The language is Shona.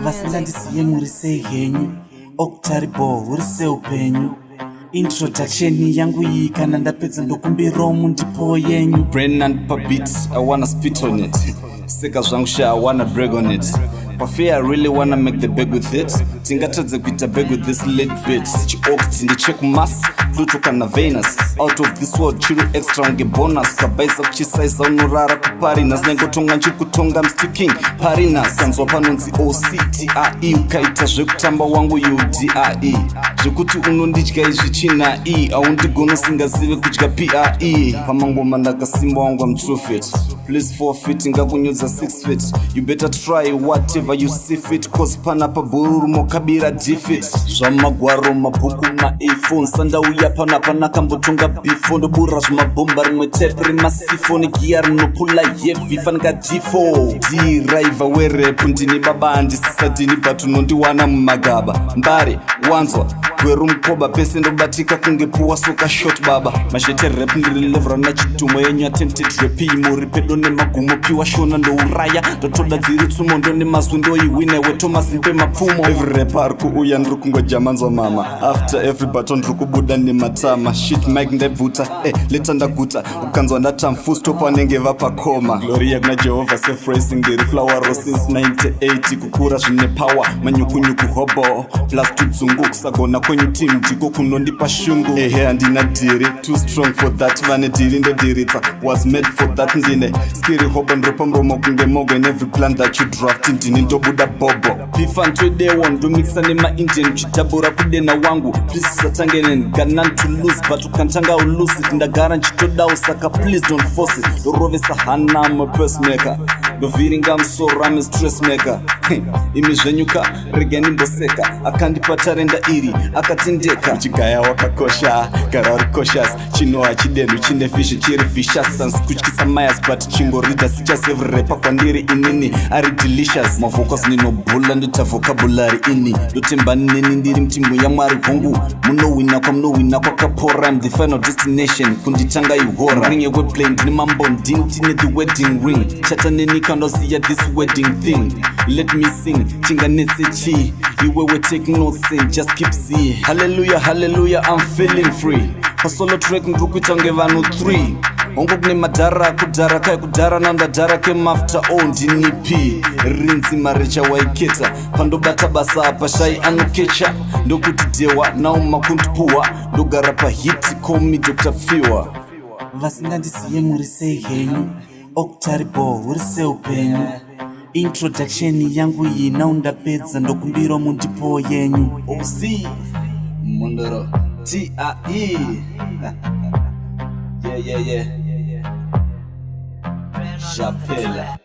Vasingandisiye muri sei henyu Octie uri seupenyu introduction yangu iyi kana ndapedza ndokumbirawo ndipo yenyu brain and beats, I wanna spit on it. Sika zvangu sha, I wanna brag on it. Pafe, I really wanna make the bag with it. Tingatadze kuita bag with this late bit. Octie check mass, Pluto kana Venus. Out of this world, chiri extra unge bonus. Kabaisa kuchisaiza unorara kuparinas. Nengotonga nchikutonga msticking parinas. Kanzwa panonzi OCTIE. Ukaita zvekutamba wangu UDIE. Zvekuti unondidya izvichina E. Aundigono singazive kudya PIE. Pamangoma ndakasimba wangu I'm true fit. Please forfeit ngakunyudza 6 feet. You better try whatever you see fit. Cause panapa bururu mokabira defeat. Zvamagwaro mabhuku ma-A-phone. Sanda uya panapa nakambotonga bifo. Ndobura zvamabomba rimwe tape rimasifo. Negiya rinopula heavy fanika D4. D-river werepu ndini baba handisisadini but unondiwana mumagaba. Mbare wanzwa gweru mukoba pese ndobatika kunge puwa soka shot baba. Mashete rap ndirilevra na chitumo yenyu attempted rap imuri pedo nemagumo piwa shona ndouraya. Ndotoda dziri tsumo ndone mazwi ndoiwine we Thomas mpe mapfumo. Every rapper arikuuya ndirikungoja manzwa mama. After every button ndikubuda nematama. Shit mic ndebvuta leta ndaguta. Ukanzwa ndata mfustopa anenge vapakoma. Gloria kuna Jehovah safe racing ndiri flower since 98. Kukura zvine power manyukunyuku hobo plus tudzungu kusagona kwenyu team jiko kunondipa shungu. Ehe andina diri too strong for that. Vane diri ndodiritsa was made for that. Ndine skiri hobo ndropa mromo kunge mogo in every plan that you draft. Ndini ndobuda bobo Pifan today one do mixa nema Indian chitabura kudena wangu. Please satangene ganan to lose but ukantanga ulose it. Ndagara nchitoda usaka please don't force it. Dorovesa hana I'm a pacemaker. Doviringa msora stress maker. Imizvenyuka regeni mboseka. Akandipata renda iri akatendeka. Chigaya wakakosha gara uri cautious. Chinoa chidenu chine fish chiri vicious. Sans kuchikisa mayas but chingorida sicha save repa kwandiri inini ari delicious. Mavocals nino bula ndita vocabulary ini. Dotemba nini ndiri mtimu ya mwari hongu. Munowina kwa kapora. I'm the final destination kunditanga ihora. Ring a web plane ni mambo ndini tine the wedding ring. Chata nini kandosi ya this wedding thing. Let me sing, chinga netse chi. You were taking notes and just keep seeing. Hallelujah, hallelujah, I'm feeling free. A solo track nrukuitange vanu 3. Ongo kune madara kudara kaya kudara nanda dara ke mafta ndinipi. Rinzi marecha waiketa. Pando bata basa apa shai anukecha. Ndokuti dewa na umakuntupuwa. Ndogara pa hiti komi Dr. Fiwa. Vasingandisiye muri sei henyu Octie uri seupenyu introduction yangu iyi naundapedza ndokumbirawo mundipo yenyu OC Mondoro TIE yeah Chapela